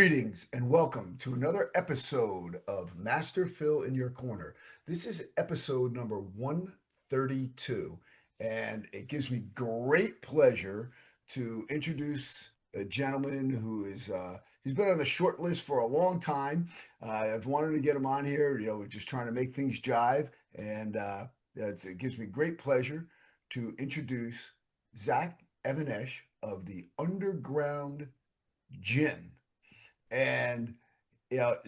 Greetings and welcome to another episode of Master Phil in Your Corner. This is episode number 132, and it gives me great pleasure to introduce a gentleman who he's been on the short list for a long time. I've wanted to get him on here, we're just trying to make things jive, and it gives me great pleasure to introduce Zach Evan-Esh of the Underground Gym. And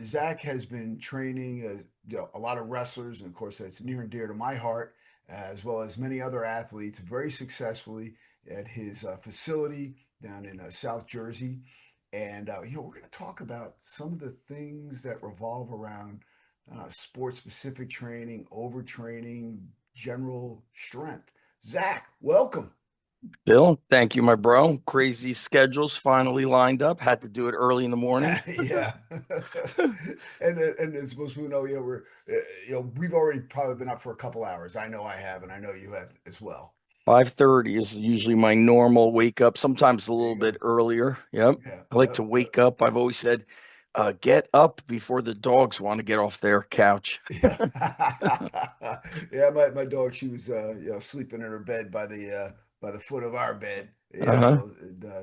Zach has been training a lot of wrestlers, and of course that's near and dear to my heart, as well as many other athletes, very successfully at his facility down in South Jersey. And we're going to talk about some of the things that revolve around sport-specific training, overtraining, general strength. Zach, welcome. Bill, thank you, my bro. Crazy schedules finally lined up. Had to do it early in the morning. Yeah, and as most people know, we've already probably been up for a couple hours. I know I have, and I know you have as well. 5:30 is usually my normal wake up, sometimes a There little you go. bit earlier. Yep. Yeah, I like to wake up. I've always said, get up before the dogs want to get off their couch. yeah, yeah. My dog, she was sleeping in her bed by the foot of our bed. Uh-huh.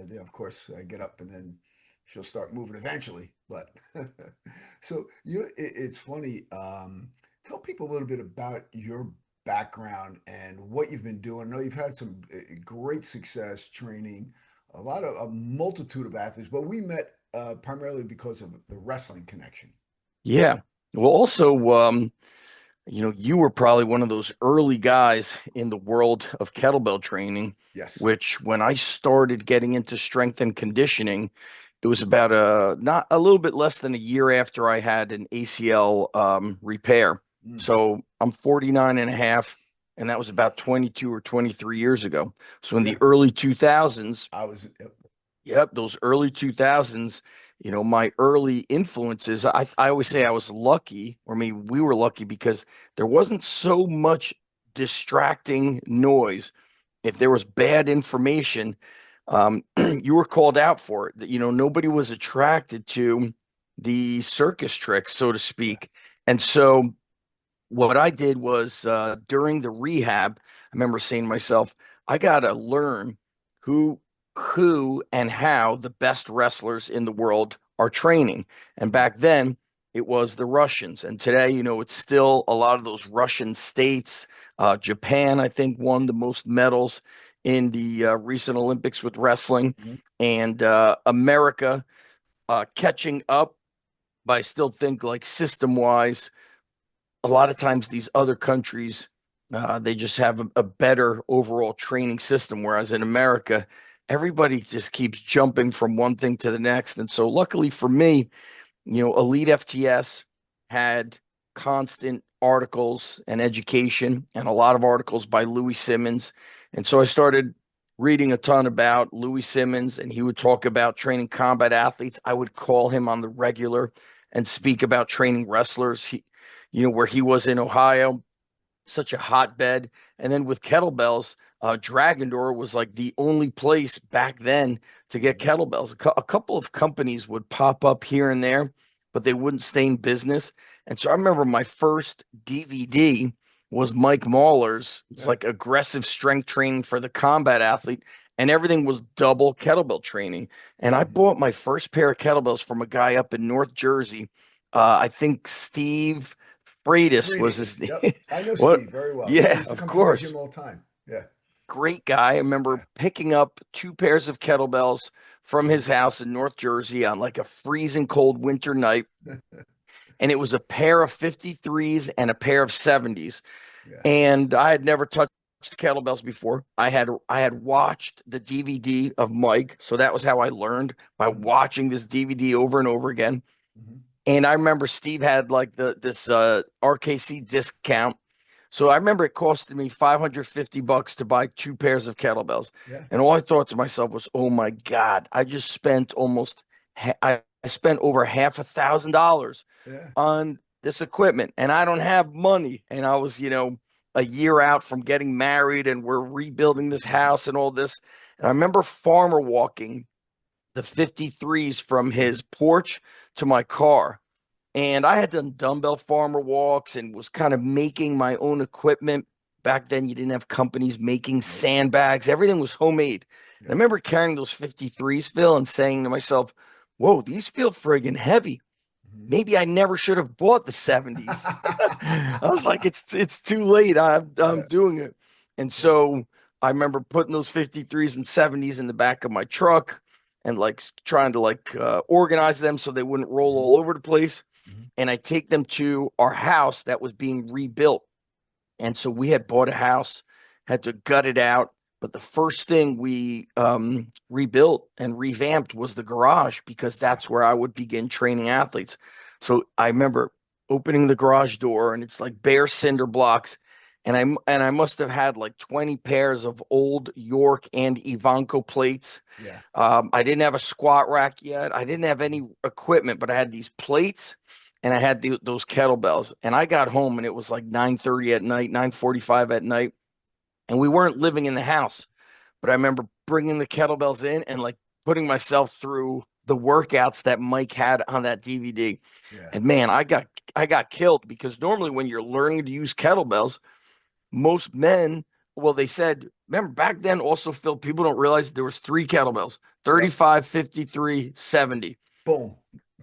Yeah, of course, I get up and then she'll start moving eventually. But so it's funny. Tell people a little bit about your background and what you've been doing. I know you've had some great success training a multitude of athletes, but we met primarily because of the wrestling connection. Yeah. Well, also, you were probably one of those early guys in the world of kettlebell training, Yes. which when I started getting into strength and conditioning, it was about not a little bit less than a year after I had an ACL repair. Mm. So I'm 49 and a half, and that was about 22 or 23 years ago. So in the Yeah. early 2000s, I was. Yep. yep, those early 2000s, my early influences, I always say I was lucky, or maybe we were lucky because there wasn't so much distracting noise. If there was bad information, you were called out for it. Nobody was attracted to the circus tricks, so to Yeah. speak. And so what I did was during the rehab, I remember saying to myself, I gotta learn who and how the best wrestlers in the world are training. And Mm. back then it was the Russians. And today, it's still a lot of those Russian states. Japan, I think, won the most medals in the recent Olympics with wrestling, Mhm. and America catching up. But I still think, like, system wise, a lot of times these other countries they just have a better overall training system, whereas in America everybody just keeps jumping from one thing to the next. And so luckily for me, Elite FTS had constant articles and education, and a lot of articles by Louis Simmons. And so I started reading a ton about Louis Simmons, and he would talk about training combat athletes. I would call him on the regular and speak about training wrestlers. Where he was in Ohio, such a hotbed. And then with kettlebells, Dragon Door was like the only place back then to get Mhm. kettlebells. A couple of companies would pop up here and there, but they wouldn't stay in business. And so I remember my first DVD was Mike Mahler's. It's Yeah. like aggressive strength training for the combat athlete, and everything was double kettlebell training. And I Mhm. bought my first pair of kettlebells from a guy up in North Jersey. I think Steve Freitas was his Freitas. Yep. name. I know What? Steve very well. Yeah, he Yeah, used to of come to my course. gym all the time. Yeah. Great guy. I remember Yeah. picking up two pairs of kettlebells from Mhm. his house in North Jersey on like a freezing cold winter night. And it was a pair of 53s and a pair of 70s. Yeah. And I had never touched kettlebells before. I had watched the DVD of Mike, so that was how I learned, by Mhm. watching this DVD over and over again. Mhm. And I remember Steve had like this RKC discount. So I remember it costed me $550 to buy two pairs of kettlebells. Yeah. And all I thought to myself was, "Oh my God, I just spent I spent over $5,000 Yeah. on this equipment, and I don't have money." And I was, a year out from getting married, and we're rebuilding this Mhm. house and all this. And I remember farmer walking the 53s from Mhm. his porch to my car. And I had done dumbbell farmer walks and was kind of making my own equipment. Back then, you didn't have companies making Nope. sandbags, everything was homemade. And I Yep. remember carrying those 53s, Phil, and saying to myself, whoa, these feel friggin' heavy. Mhm. Maybe I never should have bought the 70s. I was like, it's too late. I'm Yeah. doing it. And Yeah. so I remember putting those 53s and 70s in the back of my truck and like trying to like organize them so they wouldn't roll Mhm. all over the place. Mhm. And I take them to our house that was being rebuilt. And so we had bought a house, had to gut it out. But the first thing we rebuilt and revamped was the garage because Yeah. that's where I would begin training athletes. So I remember opening the garage door and it's like bare cinder blocks. And I must have had like 20 pairs of old York and Ivanko plates. Yeah. I didn't have a squat rack yet. I didn't have Mhm. any equipment, but I had these plates and I had those kettlebells. And I got home and it was like 9:30 at night, 9:45 at night, and we weren't living in the house. But I remember bringing the kettlebells in and like putting myself through the workouts that Mike had on that DVD. Yeah. And man, I got killed because normally when you're learning to use kettlebells, most men, well, they said, remember back then also, Phil, people don't realize there was three kettlebells, Yep. 35, 53, 70. Boom.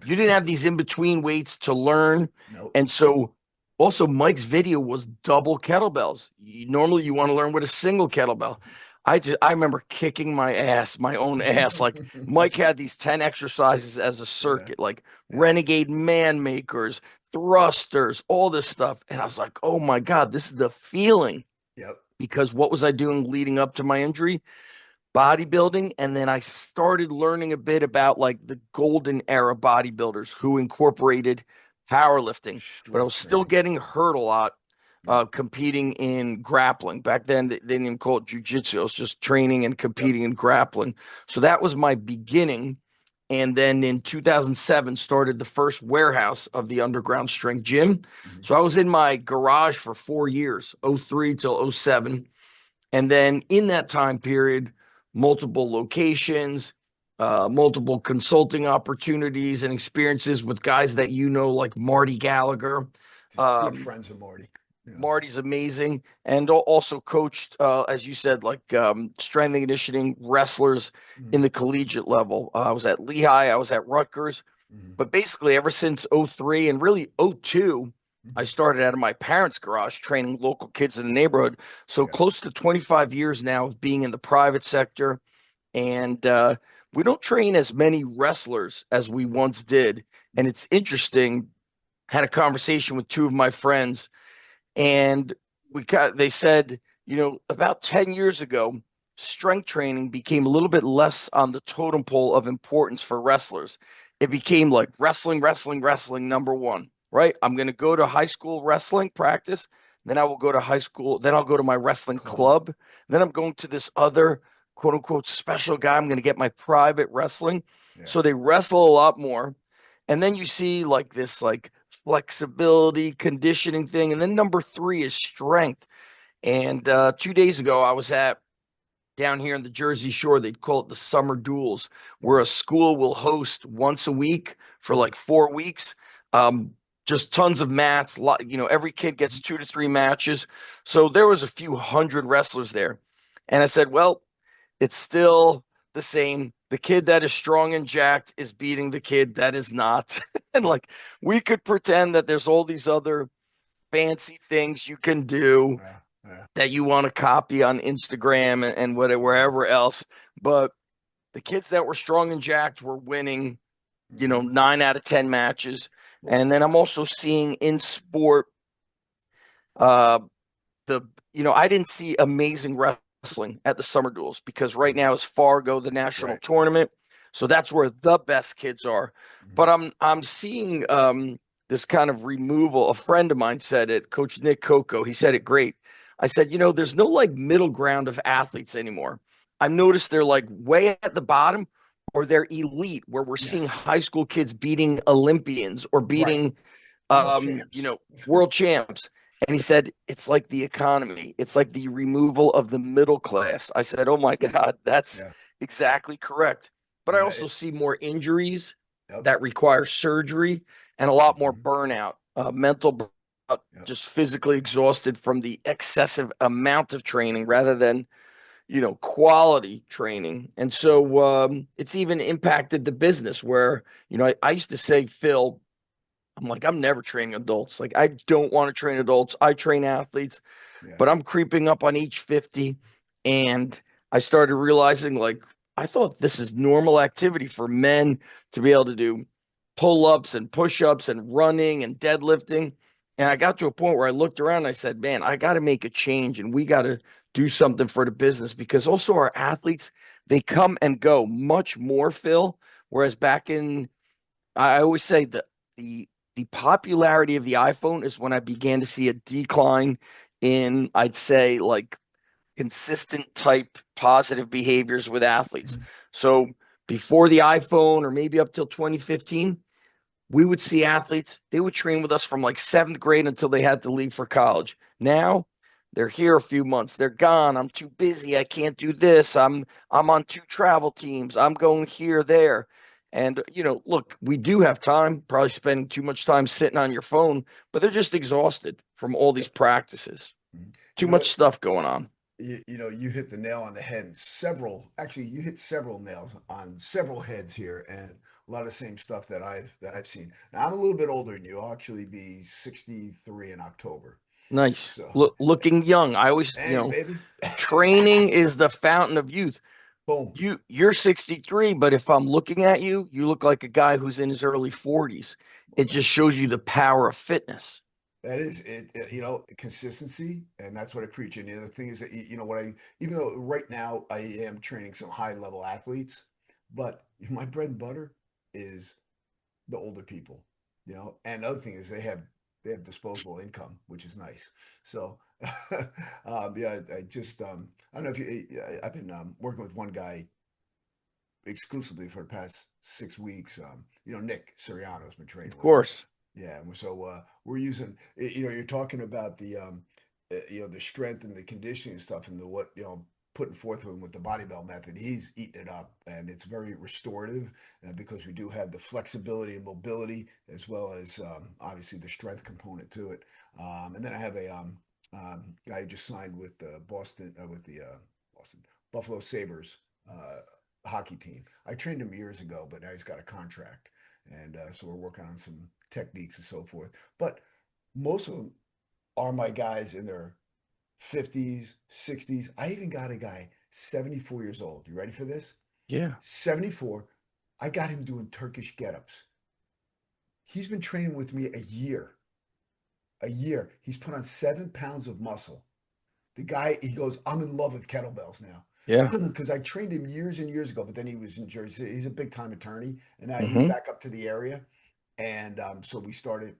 You didn't have these in between weights to learn. Nope. And so also Mike's video was double kettlebells. Normally you want to learn with a single kettlebell. I remember kicking my ass, my own ass. Like Mike had these 10 exercises as a Yeah. circuit, like Yeah. renegade man makers, thrusters, all this stuff. And I was like, oh my God, this is the feeling. Yep. Because what was I doing leading up to my injury? Bodybuilding, and then I started learning a bit about like the golden era bodybuilders who incorporated powerlifting, but I Strength was still training. getting hurt a lot Yep. competing in grappling. Back then they didn't even call it jujitsu. I was just training and Yep. competing in grappling. So that was my beginning. And then in 2007 started the first warehouse of the underground strength gym. Mhm. So I was in my garage for 4 years, '03 till '07. And then in that time period, multiple locations, multiple consulting opportunities and experiences with guys that you know, like Marty Gallagher. Good Um, friends of Marty. Yeah. Marty's amazing, and also coached, as you said, like strength and conditioning wrestlers in Mhm. the collegiate level. I was at Lehigh, I was at Rutgers, Mhm. but basically ever since '03 and really '02, I Mhm. started out of my parents' garage training local kids in the neighborhood. So Yeah. close to 25 years now of being in the private sector, and we don't train as many wrestlers as we Mhm. once did. And it's interesting. Had a conversation with two of my friends and they said, about 10 years ago, strength training became a little bit less on the totem pole of importance for wrestlers. It Yeah. became like wrestling, wrestling, wrestling, number one, right? I'm going to go to high school wrestling practice. Then I will go to high school. Then I'll go to my wrestling Club. club. Then I'm going to this other quote unquote special guy. I'm going to get my private wrestling. Yeah. So they wrestle a lot more. And then you see like this like flexibility, conditioning thing. And then number three is strength. And 2 days ago, I was at down here in the Jersey Shore. They'd call it the summer duels, where Mhm. a school will host once a week for Mhm. like 4 weeks. Um, just tons of mats. Every kid gets Mhm. 2 to 3 matches. So there was a few hundred wrestlers there. And I said, well, it's still the same. The kid that is strong and jacked is beating the kid that is not. And Yep. like we could pretend that there's all these other fancy things you can do Yeah. Yeah. that you want to copy on Instagram and whatever, Mhm. wherever else. But the kids that were strong and jacked were winning, Mhm. 9 out of 10 matches. Well, And then I'm also seeing in sport, uh, I didn't see amazing wrestling at the summer duels because right mhm. now is Fargo, the national Right. tournament. So that's where the best kids are. Mhm. But I'm seeing this kind of removal. A friend of mine said it, Coach Nick Coco, he said it great. I said, there's no like middle ground of athletes anymore. I've noticed they're like way at the bottom or they're elite, where we're seeing Yes. high school kids beating Olympians or Right. beating World um, you champs. know, world champs. And he said, it's like the economy. It's like the removal of the middle class. I said, oh my God, that's Yeah. exactly correct. but I Yeah. also see more injuries Yep. that require surgery and a lot more Mhm. burnout, mental burnout, Yep. just physically exhausted from the excessive amount of training rather than, quality training. And Yep. so it's even impacted the business where, I used to say, Phil, I'm like, I'm never training adults. Like, I don't want to train adults. I train athletes, Yeah. but I'm creeping up on each 50. And I started realizing, like, I thought this is normal activity for men to be able to do pull ups and push ups and running and deadlifting. And I got to a point where I looked around and I said, man, I got to make a change and we got to do something for the business because also our athletes, they come and go much more, Phil. Whereas back in, I always say that the popularity of the iPhone is when I began to see a decline in, I'd say, like consistent type positive behaviors with athletes. Mhm. So before the iPhone, or maybe up till 2015, we would see athletes, they would train with us from like seventh grade until they had to leave for college. Now they're here a few months, they're gone. I'm too busy. I can't do this. I'm on two travel teams. I'm going here, there. And look, we do have time, probably spending too much time sitting on your phone, but they're just exhausted from all these Yep. practices. Mhm. Too You know much what? stuff going on. You hit the nail on the head. And actually, you hit several nails on several heads here, and a lot of the same stuff that I've seen. Now, I'm a little bit older than you. I'll actually be 63 in October. Nice. So, Looking young. I always, hey, baby. training is the fountain of youth. Boom. You're 63, but if I'm looking at you, you look like a guy who's in his early 40s. It Well, just shows you the power of fitness. that is consistency, and that's what I preach. And the other thing is that even though right now I am training some high level athletes, but my bread and butter is the older people, And the other thing is they have disposable income, which is nice. So, yeah, I don't know if I've been working with one guy exclusively for the past 6 weeks. Nick Siriano's been training Of with me. course. Yeah, and so we're using. You're talking about the strength and the conditioning and stuff, and the what putting forth with him with the bodybell method. He's eating it up, and it's very restorative because we do have the flexibility and mobility as well as obviously the strength component to it. And then I have a guy who just signed with Boston with the Boston Buffalo Sabres. Hockey team. I trained him years ago, but now he's got a contract, and so we're working on some techniques and so forth. But most of them are my guys in their 50s, 60s. I even got a guy 74 years old. You ready for this? Yeah. 74. I got him doing Turkish get-ups. He's been training with me a year. A year. He's put on 7 pounds of muscle. The guy, he goes, I'm in love with kettlebells now. Yeah. Because I trained him years and years ago, but then he was in Jersey. He's a big time attorney, and I moved Hmm. back up to the area, and so we started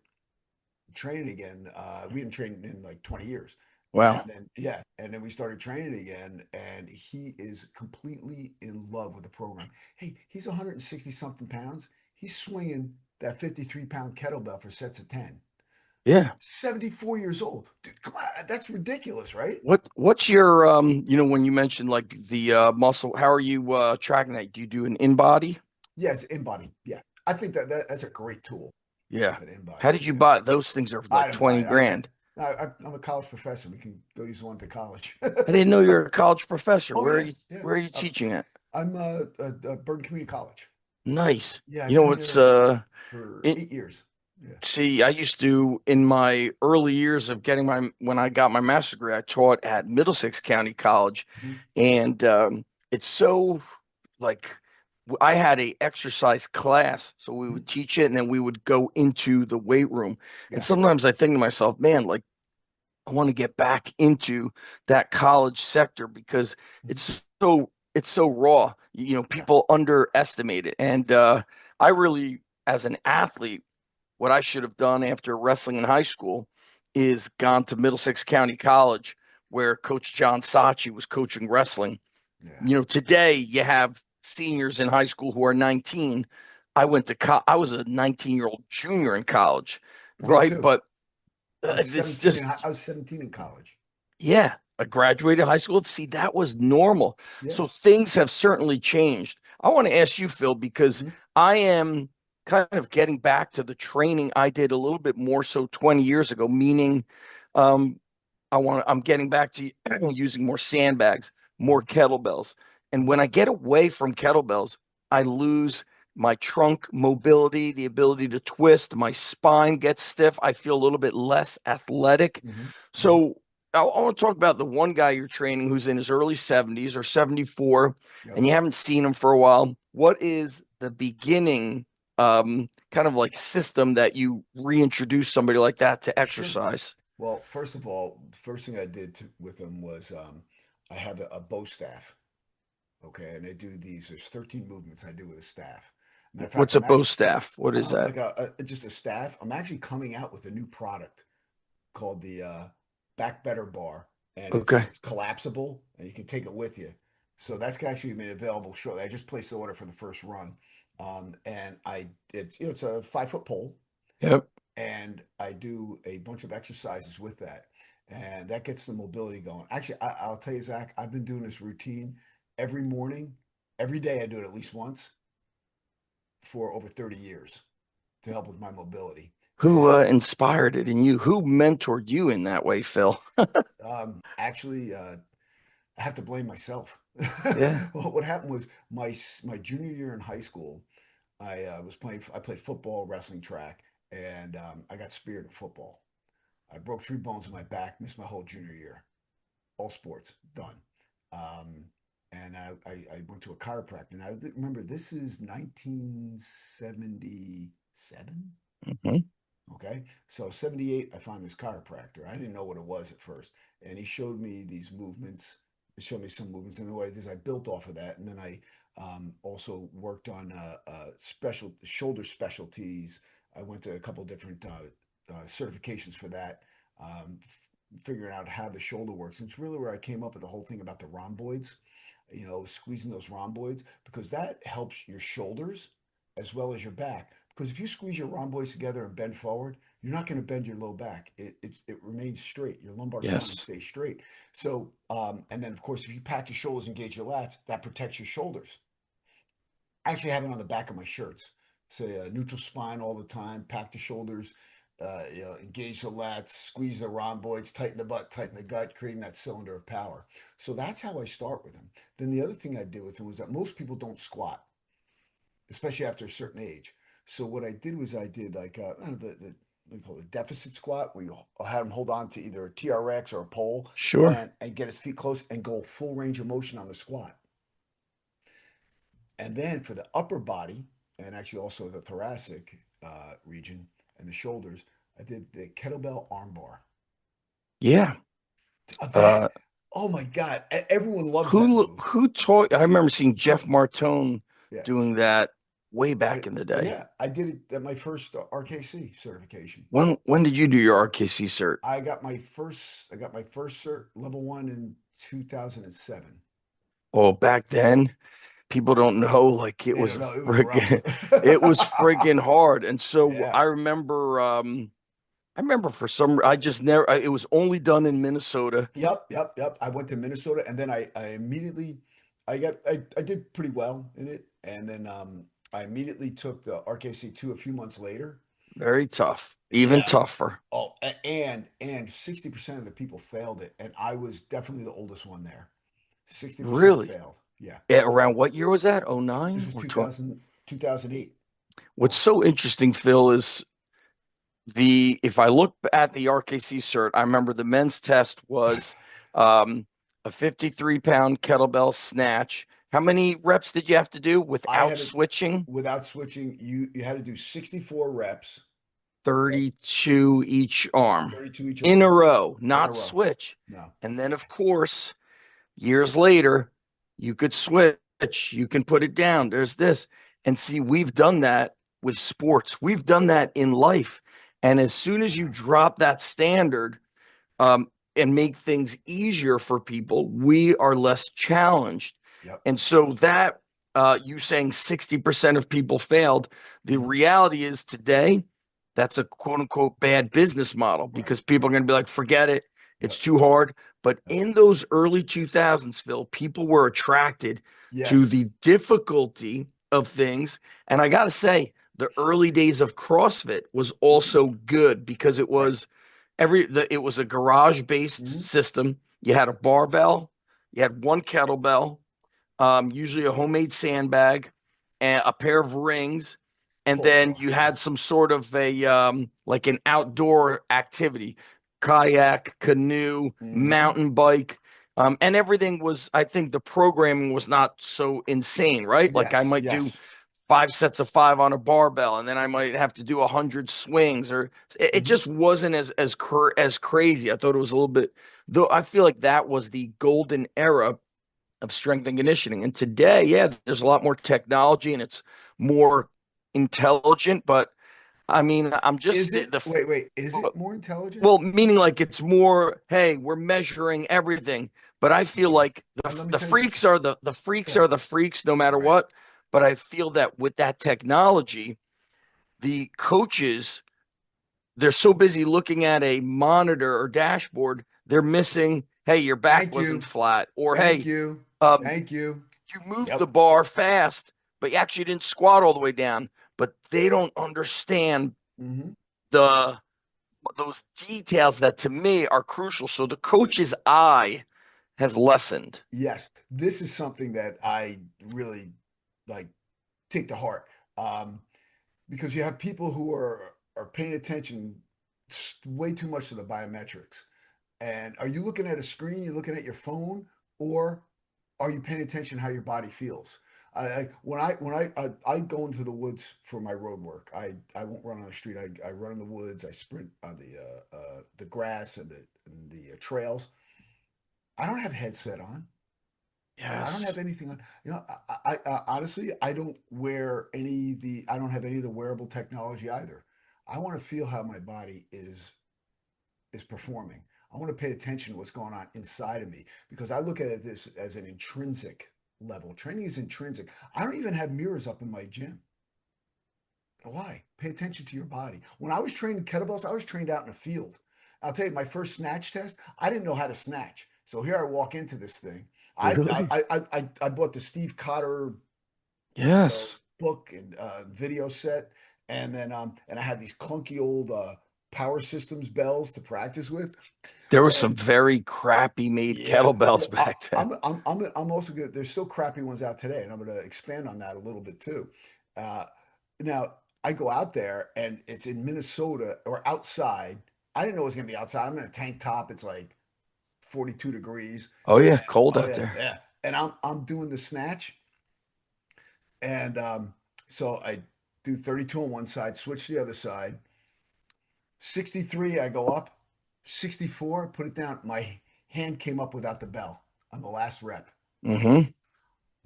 training again. We didn't train in like 20 years, and Wow. then yeah, and then we started training again, and he is completely in love with the program. Hey, he's 160 something pounds. He's swinging that 53-pound kettlebell for sets of 10. Yeah. 74 years old, dude. Come on, that's ridiculous, right? What's your when you mentioned like the muscle, how are you tracking that? Do you do an in body? Yes, InBody. Yeah, I think that's a great tool. Yeah. That How InBody. did you Yeah, buy those things are I like didn't buy 20 it. grand. I'm a college professor. We can go use one to college. I didn't know you were a college professor. Oh yeah, yeah. Where are you I'm, teaching at? I'm Bergen Community College. Nice. Yeah, I've You know been what's there for it, 8 years. Yeah. see, I used to in my early years of getting my when I got my master's degree, I taught at Middlesex County College, Mhm. and it's so like I had a exercise class, so we Mhm. would teach it, and then we would go into the weight room. And Yeah. sometimes I think to myself, man, like I want to get back into that college sector because Mhm. it's so raw. Yeah. People underestimate it. And I really, as an athlete, what I should have done after wrestling in high school is gone to Middlesex County College, where Coach John Sachi was coaching wrestling. Yeah. Today you have seniors in high school who are 19. I was a 19-year-old junior in college, Me right? too. But I was it's 17 just I was 17 in college. yeah, I graduated high school. See, that was normal. Yeah. So things have certainly changed. I want to ask you, Phil, because Mhm. I am kind of getting back to the training I did a little bit more so 20 years ago, meaning um, I'm getting back to using more sandbags, more Mhm. kettlebells. And Mhm. when I get away from kettlebells, I lose my trunk mobility, the ability to twist, my spine gets stiff. I feel a little bit less athletic. Mhm. Mhm. So I want to talk about the one guy you're training who's in his early 70s or 74, Yep. and you haven't seen him for a while. What is the beginning kind of like system that you reintroduce somebody like that to Sure. exercise? Well, first of all, the first thing I did with them was I have a bow staff. Okay, and I do these. There's 13 movements I do with a staff. Matter of fact, What's a bow staff? What is that? like just a staff. I'm actually coming out with a new product called the Back Better Bar, and Okay. it's collapsible and you can take it with you. So that's actually made available shortly. I just placed the order for the first run, and it's a 5 foot pole, Yep. and I do a bunch of exercises with that, and that gets the mobility going. Actually, I'll tell you, Zach, I've been doing this routine every morning, every day. I do it at least once for over 30 years to help with my mobility. Who And inspired it in you? Who mentored you in that way, Phil? actually, I have to blame myself. Yeah. Well, what happened was my junior year in high school, I played football, wrestling, track, and I got speared in football. I broke 3 bones in my back, missed my whole junior year. All sports done. Um, and I went to a chiropractor. Now remember, this is 1977. Mhm. Okay, so 78, I found this chiropractor. I didn't know what it was at first, and he showed me these movements. He showed me some movements, and the way it is, I built off of that, and then I also worked on special shoulder specialties. I went to a couple different certifications for that, figuring out how the shoulder works. And it's really where I came up with the whole thing about the rhomboids, squeezing those rhomboids, because that helps your shoulders as well as your back. Because if you squeeze your rhomboids together and bend forward, you're not going to bend your low back. It remains straight. Your lumbar spine Yes. stays straight. So, and then of course, if you pack your shoulders, engage your lats, that protects your shoulders. I actually have it on the back of my shirts. Say neutral spine all the time, pack the shoulders, engage the lats, squeeze the rhomboids, tighten the butt, tighten the gut, creating that cylinder of power. So that's how I start with them. Then the other thing I did with them was that most people don't squat, especially after a certain age. So what I did was I did like the what do you call it, deficit squat, where you had him hold on to either a TRX or a pole, Sure. and get his feet close and go full range of motion on the squat. And then for the upper body, and actually also the thoracic region and the shoulders, I did the kettlebell armbar. Yeah. That, Uh, oh my God, everyone loves that move. who taught? I remember seeing Jeff Martone Yeah. doing that way I, back in the day. yeah, I did it at my first RKC certification. When did you do your RKC cert? I got my first cert level one in 2007. Oh, back then, people don't know like it They was don't know, it was rough. friggin' it was friggin' hard. And so Yeah. I remember for some I just never it was only done in Minnesota. Yep. I went to Minnesota, and then I immediately I did pretty well in it, and then I immediately took the RKC2 a few months later. Very tough. Even Yeah. tougher. Oh, and 60% of the people failed it, and I was definitely the oldest one there. 60% Really? failed. Yeah. Around what year was that? Oh This nine was or 20? 2008. What's Oh, so interesting, Phil, is the if I look at the RKC cert, I remember the men's test was a 53-pound kettlebell snatch. How many reps did you have to do I without had it switching? without switching. You had to do 64 reps, 32 each arm 32 each in a arm row, in a not row. switch. No. And then, of course, years later, you could switch, you can put it down. There's this. And see, we've done that with sports, we've done that in life. And as soon as you Yeah. drop that standard, and make things easier for people, we are less challenged. Yep. And so that you saying 60% of people failed, the Hmm. reality is today, that's a quote unquote bad business model Right. because people are going to be like, forget it. It's Yep. too hard. But Yep. in those early 2000s, Phil, people were attracted to Yes. the difficulty of things. And I got to say, the early days of CrossFit was also good because it Right. was it was a garage based Hmm. system. You had a barbell, you had one kettlebell, usually a homemade sandbag, and a pair of rings, and Pull-up then bar. you Yeah. had some sort of a like an outdoor activity, kayak, canoe, Hmm. mountain bike. And everything was, I think the programming was not so insane, right? Like I Yes. might do Yes. 5 sets of 5 on a barbell, and then I might have to do 100 swings, or it Hmm. just wasn't as crazy. I thought it was a little bit, though. I feel like that was the golden era of strength and conditioning. And today, yeah, there's a lot more technology and it's more intelligent. But I mean, I'm just Is it? Wait, wait. Is it more intelligent? well, meaning like it's more, hey, we're measuring everything. But I feel Okay. like Let me the tell you something. freaks are the freaks Yeah. are the freaks no matter Right. what. But I feel that with that technology, the coaches, they're so busy looking at a monitor or dashboard, they're missing, hey, your back Thank wasn't you. flat, or Thank hey, you. um, Thank you. you moved the Yep. bar fast, but you actually didn't squat all the way down. But they don't understand Hmm. the those details that to me are crucial. So the coach's eye has lessened. Yes. This is something that I really like take to heart. Um, because you have people who are paying attention way too much to the biometrics. And are you looking at a screen? You're looking at your phone, or are you paying attention how your body feels? When I go into the woods for my road work, I won't run on the street. I run in the woods. I sprint on the grass and the trails. I don't have a headset on. I don't have Yes. anything on. I honestly I don't wear any the I don't have any of the wearable technology either. I want to feel how my body is performing. I want to pay attention to what's going on inside of me because I look at it this as an intrinsic level. Training is intrinsic. I don't even have mirrors up in my gym. Why? Pay attention to your body. When I was training kettlebells, I was trained out in a field. I'll tell you, my first snatch test, I didn't know how to snatch. So here I walk into this thing. I Really? I bought the Steve Cotter Yes. book and video set, and I had these clunky old power systems bells to practice with. There were some And very crappy made yeah, kettlebells well, back then. I'm also good. There's still crappy ones out today, and I'm going to expand on that a little bit too. Uh, now I go out there, and it's in Minnesota or outside. I didn't know it was going to be outside. I'm in a tank top. It's like 42 degrees. Oh yeah, And, cold oh out yeah, there. yeah. And I'm doing the snatch, and so I do 32 on one side, switch to the other side. 63, I go up. 64, put it down. My hand came up without the bell on the last rep. Hmm.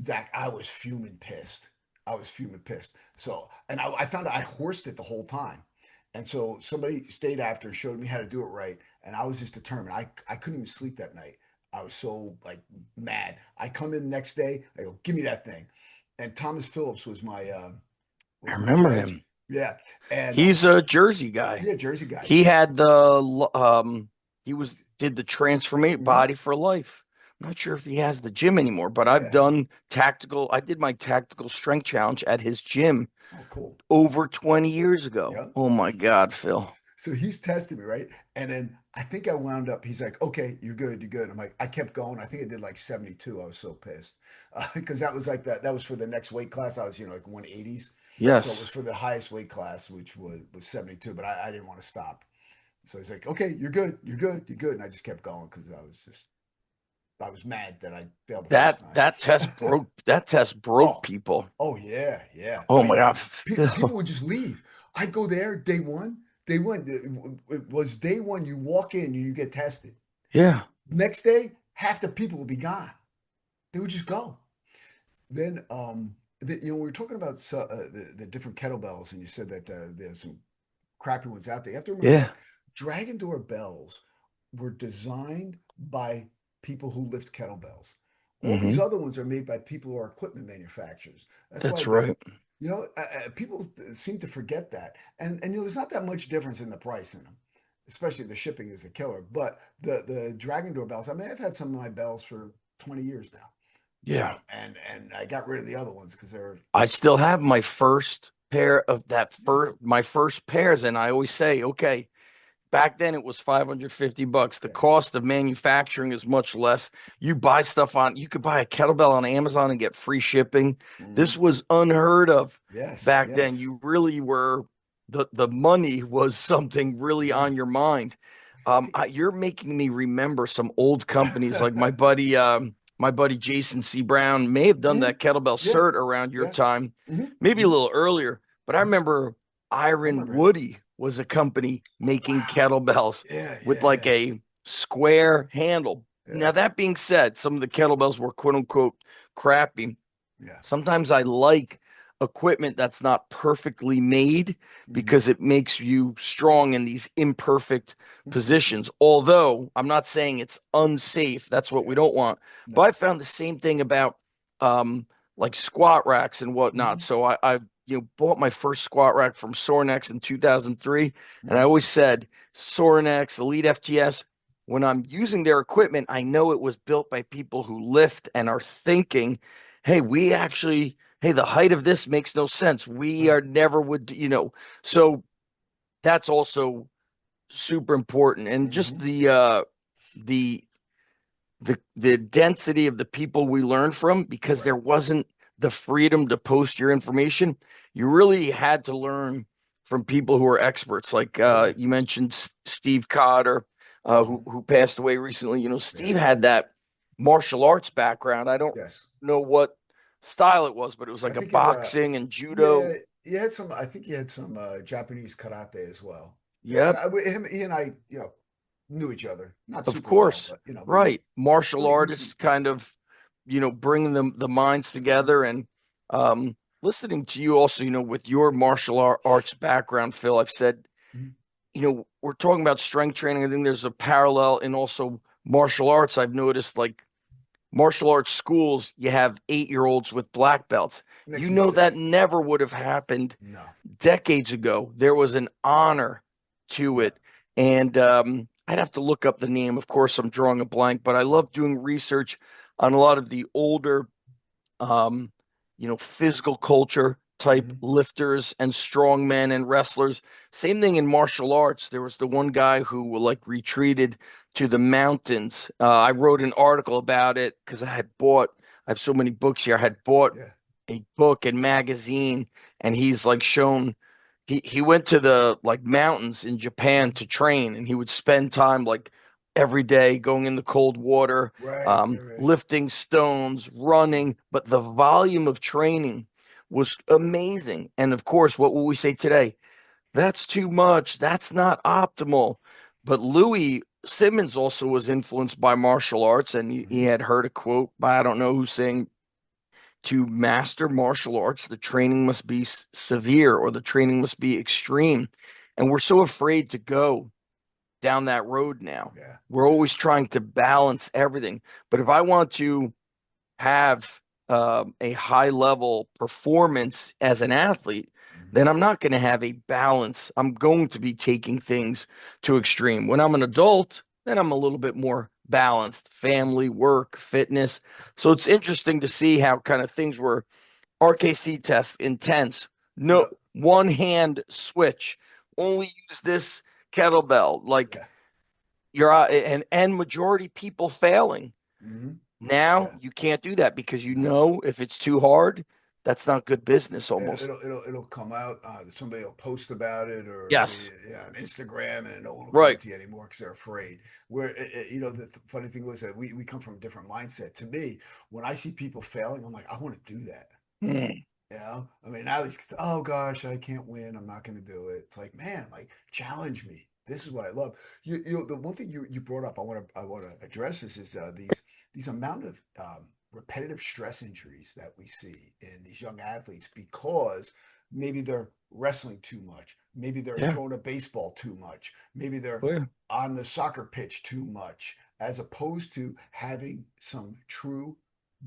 Zach, I was fuming pissed. I was fuming pissed. So, and I found out I horsed it the whole time. And so somebody stayed after and showed me how to do it right. And I was just determined. I couldn't even sleep that night. I was so like mad. I come in the next day. I go, give me that thing. And Thomas Phillips I was my remember judge. him. Yeah, and He's a Jersey guy. yeah, Jersey guy. He had he was did the transformate Mhm. body for life. I'm not sure if he has the gym anymore, but I've Yeah. done tactical. I did my tactical strength challenge at his gym Oh, cool. over 20 years ago. Yep. Oh my God, Phil. So he's testing me, right? And then I think I wound up, he's like, okay, you're good, you're good. I'm like, I kept going. I think I did like 72. I was so pissed. Because that was like that was for the next weight class. I was, like 180s. So it was Yes. for the highest weight class, which was 72, but I didn't want to stop. So he's like, okay, you're good, you're good, you're good. And I just kept going because I was mad that I failed the first That test broke Oh, people. oh yeah, yeah. I Oh my mean, God, people Phil. would just leave. I'd go there day one. Day one it was day one. You walk in, you get tested. Yeah. Next day, half the people would be gone. They would just go. Then, we were talking about the different kettlebells, and you said that there's some crappy ones out there. You have to remember Yeah. that Dragon Door bells were designed by people who lift kettlebells. All these Hmm. other ones are made by people who are equipment manufacturers. That's why That's right. people seem to forget that, and there's not that much difference in the price in them. especially the shipping is the killer. But the dragon doorbells, I mean, I've had some of my bells for 20 years now, Yeah. and I got rid of the other ones because they're I still have my first pair of that first my first pairs, and I always say, okay, back then it was 550 bucks. The yeah. cost of manufacturing is much less. You buy stuff on, you could buy a kettlebell on Amazon and get free shipping. Hmm. This was unheard of Yes, back then. yes, You really were the money was something really yeah. on your mind. You're making me remember some old companies like my buddy Jason C. Brown may have done Hmm. that kettlebell Yeah, cert around your yeah. time, Hmm. maybe a Hmm. little earlier. But I Hmm. remember I Iron remember him. Woody was a company Oh making wow. kettlebells Yeah, with yeah, like yeah, a square handle. Now, yeah, that being said, some of the kettlebells were quote unquote crappy. yeah. Sometimes I like equipment that's not perfectly made Hmm. because it makes you strong in these imperfect Hmm. positions. Although I'm not saying it's unsafe, that's what we Yeah. don't want. But No. I found the same thing about um, like squat racks and whatnot. Hmm. So I bought my first squat rack from Sorinex in 2003, and I Hmm. always said Sorinex, Elite FTS. When I'm using their equipment, I know it was built by people who lift and are thinking, hey, hey, the height of this makes no sense. We Right. are never would. So that's also super important. And just Hmm. the the density of the people we learn from, because Right. there wasn't the freedom to post your information. You really had to learn from people who are experts, like Right. you mentioned Steve Cotter, who Hmm. who passed away recently. Yeah. Steve had that martial arts background. I don't Yes. know what style it was, but it was I like a think it. boxing and Yeah. judo. You had some. I think you had some Japanese karate as well. Yeah. Because Yep, he and I, knew each other. Not of super well, course. but Right. Martial we artists kind of, bringing the minds together. And listening to you also, with your martial arts background, Phil, I've said, Mhm. we're talking about strength training. I think there's a parallel in also martial arts. I've noticed, like, martial arts schools, you have 8-year-olds with black belts. Makes me sick. That never would have happened No. decades ago. There was an honor to Yeah. it. And I'd have to look up the name. Of course, I'm drawing a blank, but I love doing research on a lot of the older, um, physical culture type Hmm. lifters and strongmen and wrestlers. Same thing in martial arts. There was the one guy who like retreated to the mountains. I wrote an article about it because I have so many books here. I had bought Yeah. a book and magazine, and he's like shown he went to the like mountains in Japan Hmm. to train, and he would spend time like every day going in the cold water, Right. Right. Right. lifting stones, running. But the volume of training was amazing. And of course, what will we say today? That's too much. That's not optimal. But Louis Simmons also was influenced by martial arts, and he Hmm. had heard a quote by I don't know who saying, to master martial arts, the training must be severe or the training must be extreme. And we're so afraid to go down that road now. Yeah. We're Yeah. always trying to balance everything. But if I want to have a high level performance as an athlete, Hmm. then I'm not going to have a balance. I'm going to be taking things to extreme. When I'm an adult, then I'm a little bit more balanced, family, work, fitness. So it's interesting to see how kind of things were RKC test, intense, no Yep. one hand switch, only use this kettlebell, like Yeah. and majority people failing. Hmm. Now Yeah. you can't do that because No. if it's too hard, that's not good business almost. It'll come out. Somebody will post about it, or Yes. yeah, on Instagram, and no one will come Right. to you anymore because they're afraid. Where the funny thing was that we come from a different mindset. To me, when I see people failing, I'm like, I want to do that. Hmm. I mean, now these kids, oh gosh, I can't win. I'm not going to do it. It's like, man, like challenge me. This is what I love. The one thing you brought up, I want to address this is these amount of repetitive stress injuries that we see in these young athletes because maybe they're wrestling too much, maybe they're Yeah. throwing a baseball too much, maybe they're Oh, yeah. on the soccer pitch too much, as opposed to having some true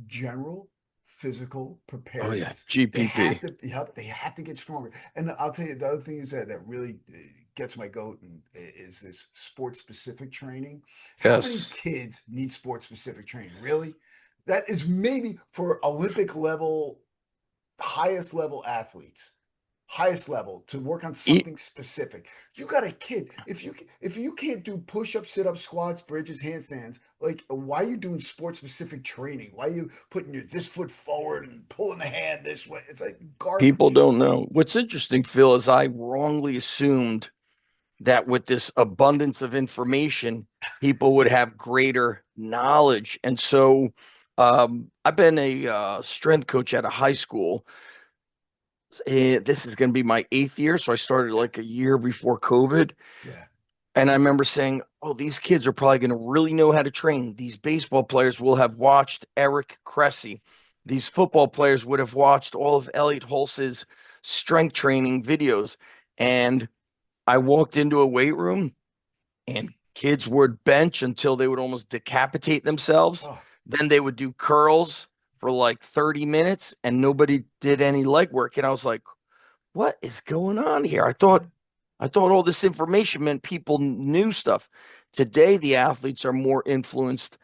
general physical Oh, yeah. preparedness. They GPP. have to, yep, they have to get stronger. And I'll tell you, the other thing is that really gets my goat is this sports specific training. How many Yes. kids need sports specific training? Really? That is maybe for Olympic level, highest level athletes, highest level to work on E- something specific. You got a kid. If you can't do push-ups, sit-ups, squats, bridges, handstands, like why are you doing sport specific training? Why are you putting your this foot forward and pulling the hand this way? It's like People garbage. don't know. What's interesting, Phil, is I wrongly assumed that with this abundance of information, people would have greater knowledge. And so I've been a strength coach at a high school. This is going to be my eighth year. So I started like a year before COVID. Yeah. And I remember saying, oh, these kids are probably going to really know how to train. These baseball players will have watched Eric Cressy. These football players would have watched all of Elliot Hulse's strength training videos. And I walked into a weight room and kids would bench until they would almost decapitate themselves. Oh, Then they would do curls for like 30 minutes and nobody did any leg work. And I was like, what is going on here? yeah. I thought all this information meant people knew stuff. Today, the athletes are more influenced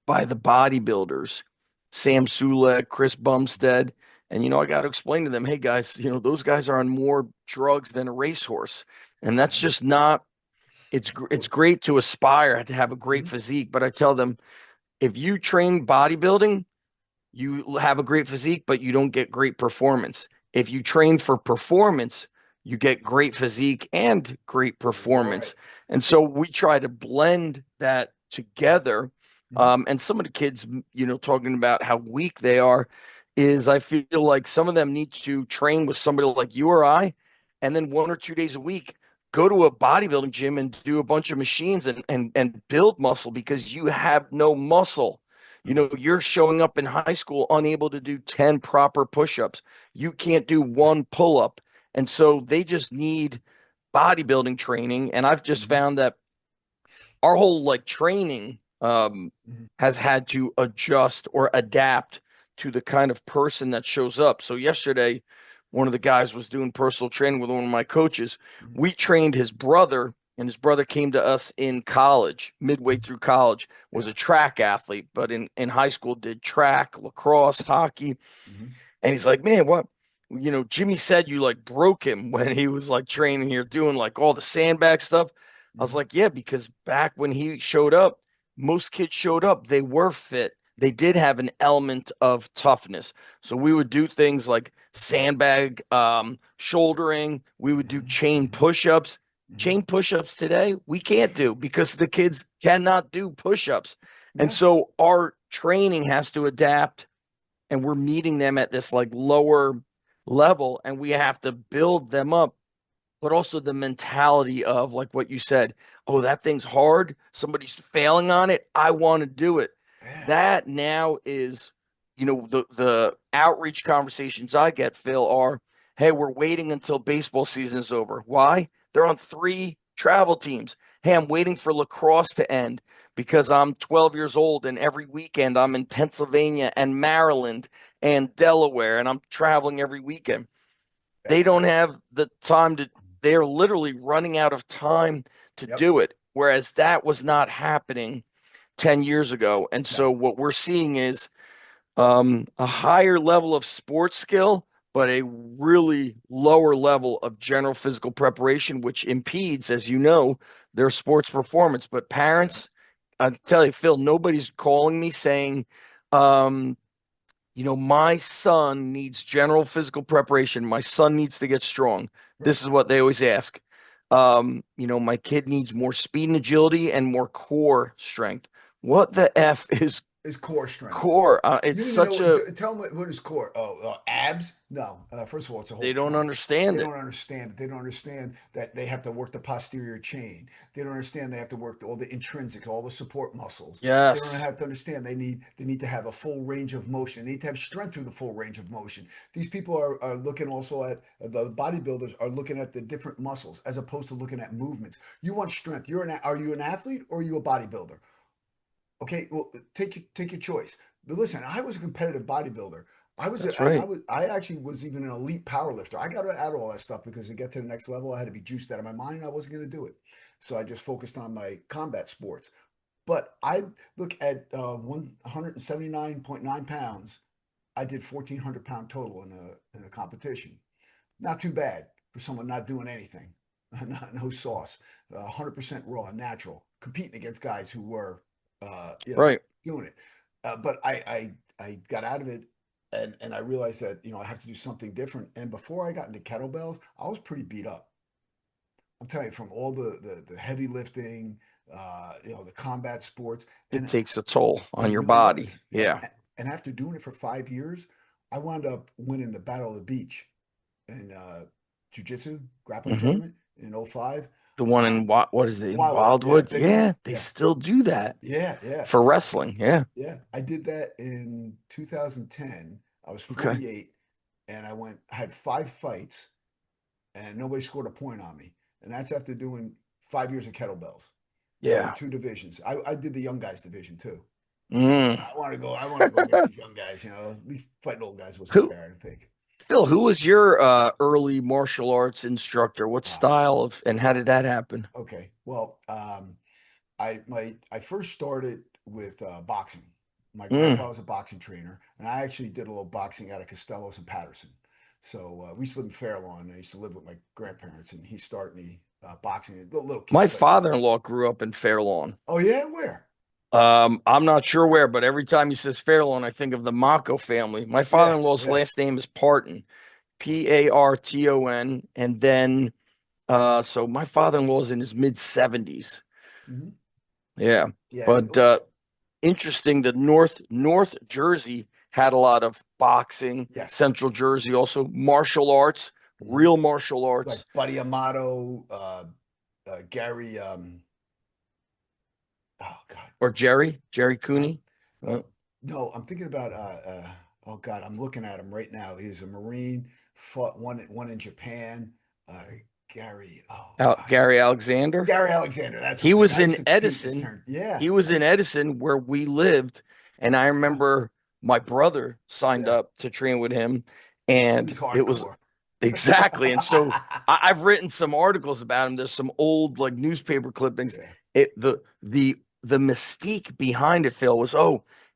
by the bodybuilders, Sam Sulek, Chris Bumstead. And, I got to explain to them, hey, guys, those guys are on more drugs than a racehorse. And that's Yeah. just not, it's Well, great to aspire to have a great mhm, physique. But I tell them, if you train bodybuilding, you have a great physique, but you don't get great performance. If you train for performance, you get great physique and great right. performance. And so we try to blend that together. Mhm, And some of the kids, talking about how weak they are, is I feel like some of them need to train with somebody like you or I, and then 1 or 2 days a week, go to a bodybuilding gym and do a bunch of machines and build muscle because you have no muscle. mhm, You're showing up in high school unable to do 10 proper push-ups. You can't do one pull-up. And so they just need bodybuilding training. And I've just mhm, found that our whole like training mhm. has had to adjust or adapt to the kind of person that shows up. So yesterday, one of the guys was doing personal training with one of my coaches. Mhm. We trained his brother, and his brother came to us in college, midway through college, was Yeah. a track athlete, but in high school did track, lacrosse, hockey. Mhm. And he's like, man, what? Jimmy said you like broke him when he was like training here, doing like all the sandbag stuff. I was Mhm. like, yeah, because back when he showed up, most kids showed up. They were fit. They did have an element of toughness. So we would do things like sandbag shouldering. We would do Mhm. chain Mhm. push-ups. Mhm. Chain push-ups today, we can't do because the kids cannot do push-ups. And Yeah. so our training has to adapt and we're meeting them at this like lower level and we have to build them up, but also the mentality of like what you said, oh, that thing's hard, somebody's failing on it, I want to do it. Yeah. That now is, the outreach conversations I get, Phil, are, hey, we're waiting until baseball season is over. Why? They're on 3 travel teams. Hey, I'm waiting for lacrosse to end because I'm 12 years old and every weekend I'm in Pennsylvania and Maryland and Delaware and I'm traveling every weekend. They don't have the time to, they're literally running out of time to Yep. do it. Whereas that was not happening 10 years ago. And No. so what we're seeing is a higher level of sports skill, but a really lower level of general physical preparation, which impedes, as you know, their sports performance. But Yeah. parents, I tell you, Phil, nobody's calling me saying, um, my son needs general physical preparation. My son needs to get strong. Right. This is what they always ask. My kid needs more speed and agility and more core strength. What the F is Is core strength. core? It's You don't even such know. a, Tell them what is core. Oh, abs? No. First of all, it's a whole they don't trunk. They understand it. don't understand it. They don't understand that they have to work the posterior chain. They don't understand they have to work all the intrinsic, all the support muscles. They don't Yes. have to understand they need to have a full range of motion. They need to have strength through the full range of motion. These people are looking also at the bodybuilders are looking at the different muscles as opposed to looking at movements. You want strength. Are you an athlete or are you a bodybuilder? Okay, well, take your choice. But listen, I was a competitive bodybuilder. That's right. I actually was even an elite power lifter. I got out of all that stuff because to get to the next level, I had to be juiced out of my mind. I wasn't going to do it. So I just focused on my combat sports. But I look at 179.9 pounds. I did 1,400 pound total in a competition. Not too bad for someone not doing anything, no sauce, 100% raw, natural, competing against guys who were, Right. doing it. But I got out of it, and I realized that I have to do something different. And before I got into kettlebells, I was pretty beat up. I'm telling you, from all the heavy lifting, the combat sports, It and takes a toll on it your really body. does. Yeah. Yeah. And after doing it for 5 years, I wound up winning the Battle of the Beach in jiu-jitsu grappling Hmm. tournament in '05. The one in what is it in Wildwood, yeah, Wildwood? big one. Yeah, they Yeah, still do that yeah, yeah, for wrestling. Yeah. yeah. I did that in 2010. I was Okay. 48, and I had 5 fights, and nobody scored a point on me. And that's after doing 5 years of kettlebells, with Yeah. 2 divisions. I did the young guys division too. Mm. I want to go. I want to go against these young guys. Me fighting old guys wasn't Who, fair. I didn't think. Phil, who was your early martial arts instructor? What Oh style man. of, and how did that happen? Okay. Well, I first started with boxing. My Mm. grandfather was a boxing trainer, and I actually did a little boxing out of Costello's and Patterson. So we used to live in Fair Lawn. And I used to live with my grandparents, and he started me boxing. A little My kid, but father-in-law grew up in Fairlawn. oh yeah, where? I'm not sure where, but every time he says Fairlawn, I think of the Mako family. My Yeah, father-in-law's yeah. last name is Parton, Okay. Parton, and then so my father-in-law's in his mid 70s. Hmm. Yeah, Yeah, and but interesting. The North Jersey had a lot of boxing. yes. Central Jersey also martial arts, Hmm. real martial Like arts. Buddy Amato, Gary. Oh God. Or Jerry Uh, Cooney. uh, Uh, no, I'm thinking about. Oh God, I'm looking at him right now. He's a Marine. Fought one in Japan. Uh, Gary. Oh God, Gary Alexander. Gary Alexander. That's what I'm He thinking. was I used in to beat his Edison. turn. Yeah, He was I in used. Edison where we lived, and I Yeah, remember my brother signed yeah. up to train with him, He and was it was hardcore. exactly. And so I've written some articles about him. There's some old like newspaper clippings. Yeah. It the mystique behind it, Phil, was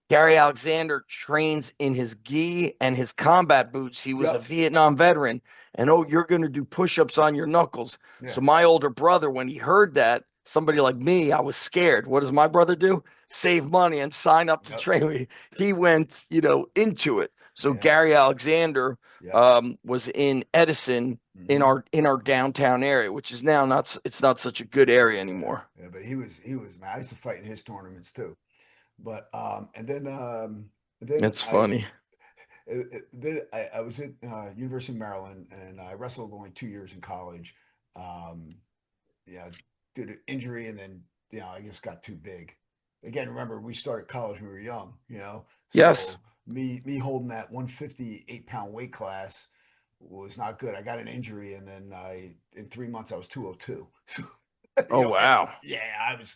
Gary Alexander trains in his gi and his combat boots. He was a Yep. Vietnam veteran, and you're going to do push-ups on your knuckles. Yeah. So my older brother, when he heard that, somebody like me, I was scared. What does my brother do? Save money and sign up to Yep. train me. He went, into it. So Yeah. Gary Alexander Yep. was in Edison in Hmm. our downtown area, which is now it's not such a good area Yeah. anymore. Yeah. But he was man. I used to fight in his tournaments too. But and then It's funny. I was at University of Maryland, and I wrestled only 2 years in college. Um, yeah, due to injury, and then I just got too big. Again, remember we started college when we were young, Yes. so me holding that 158 pound weight class was not good. I got an injury, and then I in 3 months I was 202. So Oh wow. yeah, I was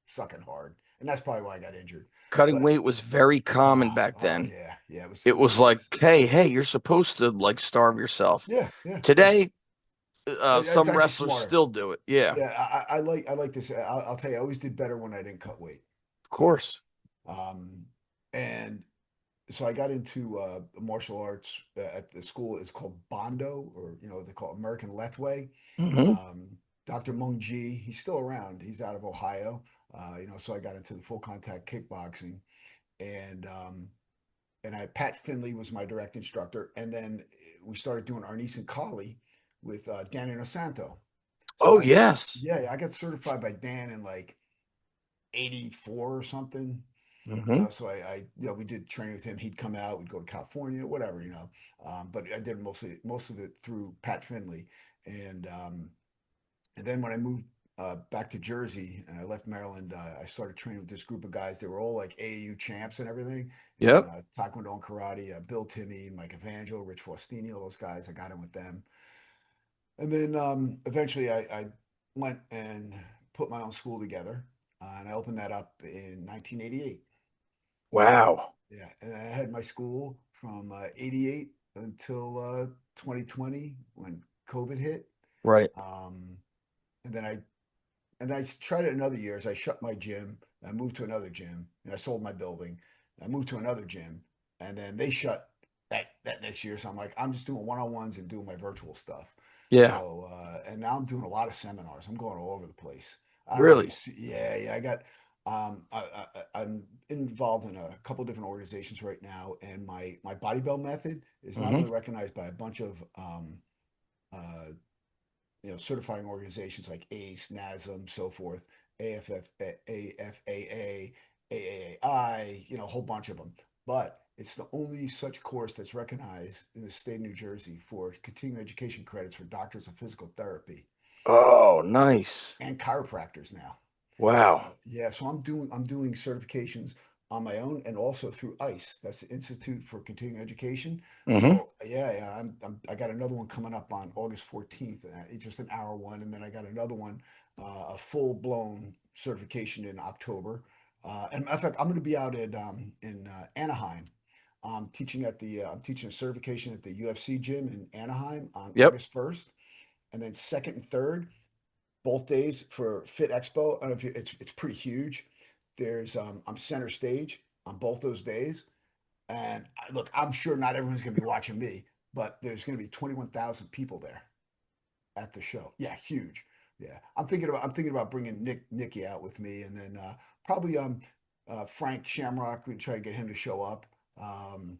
sucking hard, and that's probably why I got injured. Cutting But weight was very common back oh then. yeah, yeah, it was it It was was it like, was hey, you're supposed to like starve yourself. yeah, yeah, yeah. Today, It's some actually wrestlers smarter. still do it. Yeah, of Yeah, I like this. I'll tell you, I always did better when I didn't cut weight. So, course. um, and so I got into martial arts at the school. It's called Bondo, or they call it American Lethway. Hmm. Um, Dr. Mung Ji, he's still around. He's out of Ohio. So I got into the full contact kickboxing, and Pat Finley was my direct instructor, and then we started doing Arnis and Kali with Dan Inosanto. So Oh yes. yeah, I got certified by Dan in like '84 or something. Hmm. So we did training with him. He'd come out, we'd go to California, whatever. But I did most of it through Pat Finley, and then when I moved back to Jersey and I left Maryland, I started training with this group of guys. They were all like AAU champs and everything in Yep. Taekwondo and karate. Bill Timmey, Mike Evangel, Rich Faustini, all those guys. I got in with them. And then eventually I went and put my own school together, and I opened that up in 1988. Wow. Yeah, and I had my school from 88 until 2020 when COVID hit. Right. Um, and then I tried it in other years. I shut my gym. I moved to another gym, and I sold my building. I moved to another gym, and then they shut that next year. So I'm like, I'm just doing one-on-ones and doing my virtual stuff. Yeah. So and now I'm doing a lot of seminars. I'm going all over the place. I don't know if you Really. see. Yeah, yeah. I got. I'm involved in a couple different organizations right now, and my bodybell method is not Hmm. only recognized by a bunch of uh, certifying organizations like ACE, NASM, so forth, AFF, AFAA, AAAI, a whole bunch of them. But it's the only such course that's recognized in the state of New Jersey for continuing education credits for doctors of physical therapy Oh, nice. and chiropractors now. So Wow. yeah, so I'm doing certifications on my own and also through ICE. That's the Institute for Continuing Education. Hmm. So yeah, yeah, I got another one coming up on August 14th. It's just an hour one, and then I got another one, a full blown certification in October. And in fact, I'm going to be out at in Anaheim. I'm teaching a certification at the UFC gym in Anaheim on Yep. August 1st, and then second and third both days for Fit Expo. I don't know if it's pretty huge. There's I'm center stage on both those days, and look, I'm sure not everyone's going to be watching me, but there's going to be 21,000 people there at the show. Yeah, huge. Yeah, I'm thinking about bringing Nicky out with me, and then probably Frank Shamrock. We try to get him to show up. Um,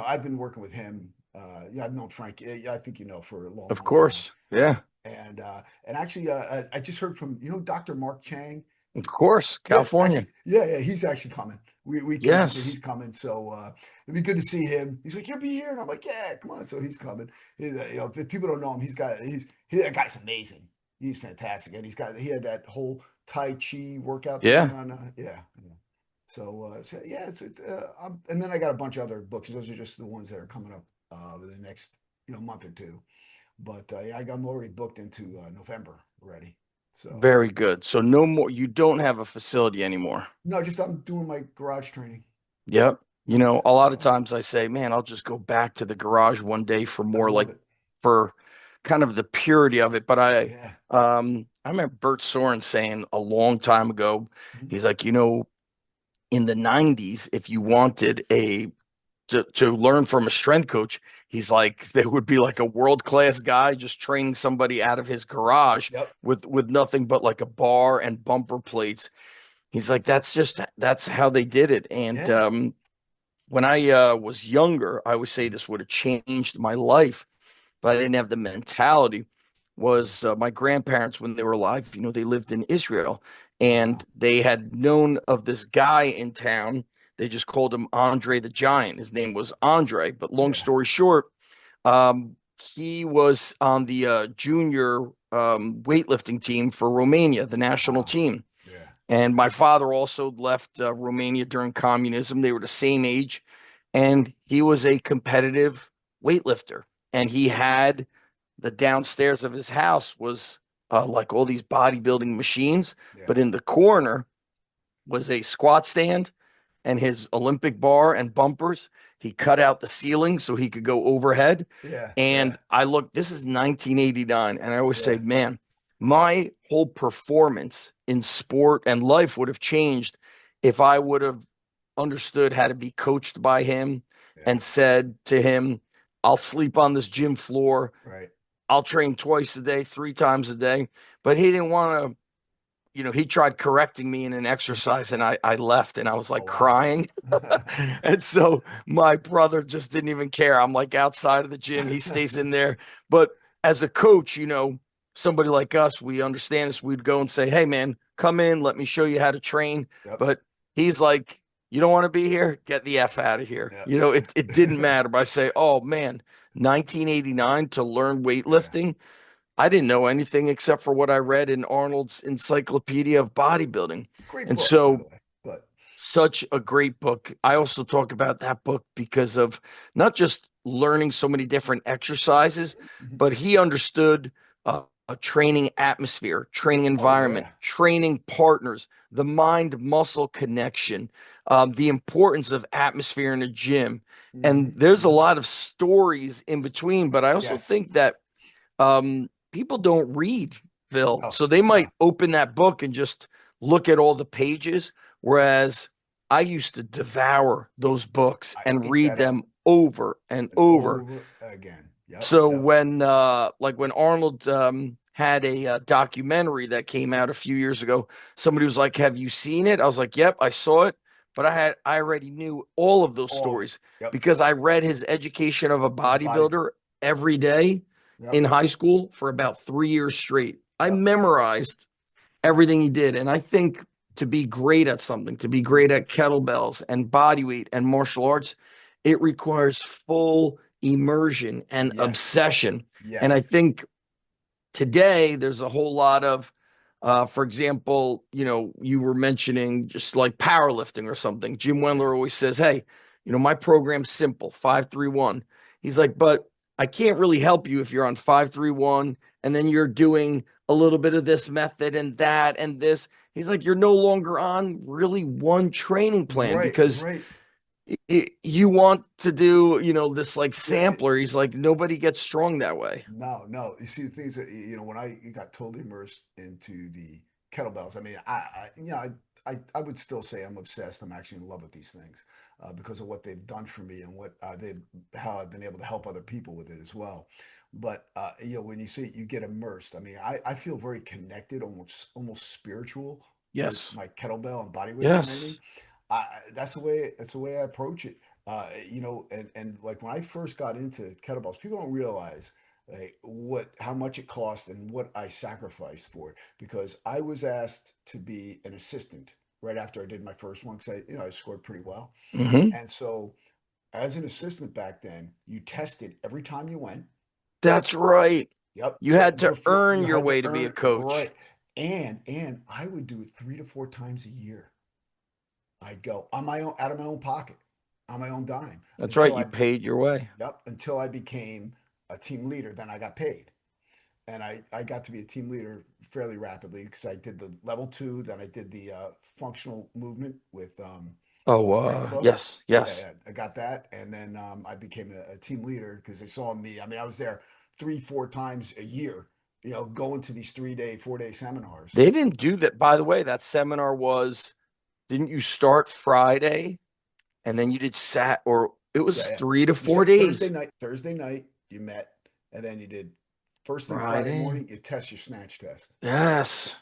I've been working with him. I've known Frank. I think for a long, Of long time. course. Yeah. And actually, I just heard from Dr. Mark Chang. Of course. Yeah, California. actually, yeah, he's actually coming. We connected. Yes. He's coming, so it'd be good to see him. He's like, "You'll be here," and I'm like, "Yeah, come on." So he's coming. If people don't know him, that guy's amazing. He's fantastic, and he had that whole Tai Chi workout thing Yeah. on. Yeah, yeah. So yeah, and then I got a bunch of other books. Those are just the ones that are coming up within the next month or two. But yeah, I'm already booked into November already. So Very good. So no yeah. more, you don't have a facility anymore. No, just I'm doing my garage training. Yep. You No, know, a lot of yeah, times I say, man, I'll just go back to the garage one day for I more love like it. for kind of the purity of it. But Yeah. I remember Bert Soren saying a long time ago, Mhm. he's like, in the 90s, if you wanted to learn from a strength coach, he's like, there would be like a world-class guy just training somebody out of his garage Yep. with nothing but like a bar and bumper plates. He's like, that's how they did it. And Yeah. when I was younger, I would say Mhm. this would have changed my life, but I didn't have the mentality. Mhm. Was my grandparents, when they were alive, they lived in Israel, Oh and wow. they had known of this guy in town. They just called him Andre the Giant. His name was Andre, but long Yeah. story short, he was on the junior weightlifting team for Romania, the national Wow. team. Yeah. And my father also left Romania during communism. They were the same age, and he was a competitive weightlifter. And he had the downstairs of his house was like all these bodybuilding machines, Yeah. but in the corner was a squat stand and his Olympic bar and bumpers. He cut out the ceiling so he could go overhead. Yeah. Yeah. And I look, this is 1989. And I always say, Yeah. man, my whole performance in sport and life would have changed if I would have understood how to be coached by him Yeah. and said to him, I'll sleep on this gym floor. Right. I'll train twice a day, three times a day. But he didn't want to, he tried correcting me in an exercise and I left and I was Oh like wow. crying. And so my brother just didn't even care. I'm like outside of the gym, he stays in there. But as a coach, somebody like us, we understand this. We'd go and say, hey, man, come in, let me show you how to train. Yep. But he's like, you don't want to be here? Get the F out of here. Yeah. It didn't matter. But I say, oh, man, 1989 to learn Yeah. weightlifting. I didn't know anything except for what I read in Arnold's Encyclopedia of Bodybuilding. Great And book, by the so, way. But such a great book. I yeah. also talk about that book because of not just learning so many different exercises, Mhm. but he understood a training atmosphere, training Oh environment, yeah. training partners, the mind muscle connection, the importance of atmosphere in a gym. And Hmm. there's a Hmm. lot of stories in between, but I also Yes. think that people don't read, Phil. No. So they No. might open that book and just look at all the pages. Whereas I used to devour those books I and ate read that up them over and and over. over again. Yep. So Yep. when like when Arnold had a documentary that came out a few years ago, somebody was like, "Have you seen it?" I was like, "Yep, I saw it." But I already knew all of those All of it. stories Yep. because I read his Education of a A bodybuilder. Bodybuilder every day Yep. in high school for about 3 years straight. I Yep. memorized everything he did. And I think to be great at something, to be great at kettlebells and body weight and martial arts, it requires full immersion and Yes. obsession. And I Yes. think today there's a whole lot of for example, you were mentioning just like powerlifting or something. Jim Yeah. Wendler always says, "Hey, my program's simple, 5-3-1." He's like, "But I can't really help you if you're on 5-3-1 and then you're doing a little bit of this method and that and this." He's like, "You're no longer on really one training plan Right. because Right. you want to do, this like Yeah. sampler." He's like, "Nobody gets strong that way." No, no. You see, the things that when I got totally immersed into the kettlebells, I mean, I would still say I'm obsessed. I'm actually in love with these things because of what they've done for me and what how I've been able to help other people with it as well. But when you say you get immersed, I mean, I feel very connected, almost spiritual with Yes. my kettlebell and bodyweight training. Yes. That's the way I approach it. And like when I first got into kettlebells, people don't realize like how much it cost and what I sacrificed for it because I was asked to be an assistant right after I did my first one because I scored pretty well. Hmm. And so as an assistant back then, you tested every time you went. That's right. Yep. You So had to before earn you your had to way to be a earn coach. right. And I would do it 3 to 4 times a year. I'd go on my own out of my own pocket, on my own dime That's right. until You I paid your way. yep, until I became a team leader. Then I got paid. And I got to be a team leader fairly rapidly because I did the level two, then I did the functional movement with Oh, Frank Cook. yes, Yeah, yes. yeah, I got that. And then I became a team leader because they saw me. I mean, I was there 3, 4 times a year, going to these 3 day, 4 day seminars. They didn't do that. By the way, that seminar was, didn't you start Friday and then you did or it Yeah, was yeah. three to You four start Thursday days. night. Thursday night you met, and then you did first thing Friday Friday. morning. You test your snatch test. Yes.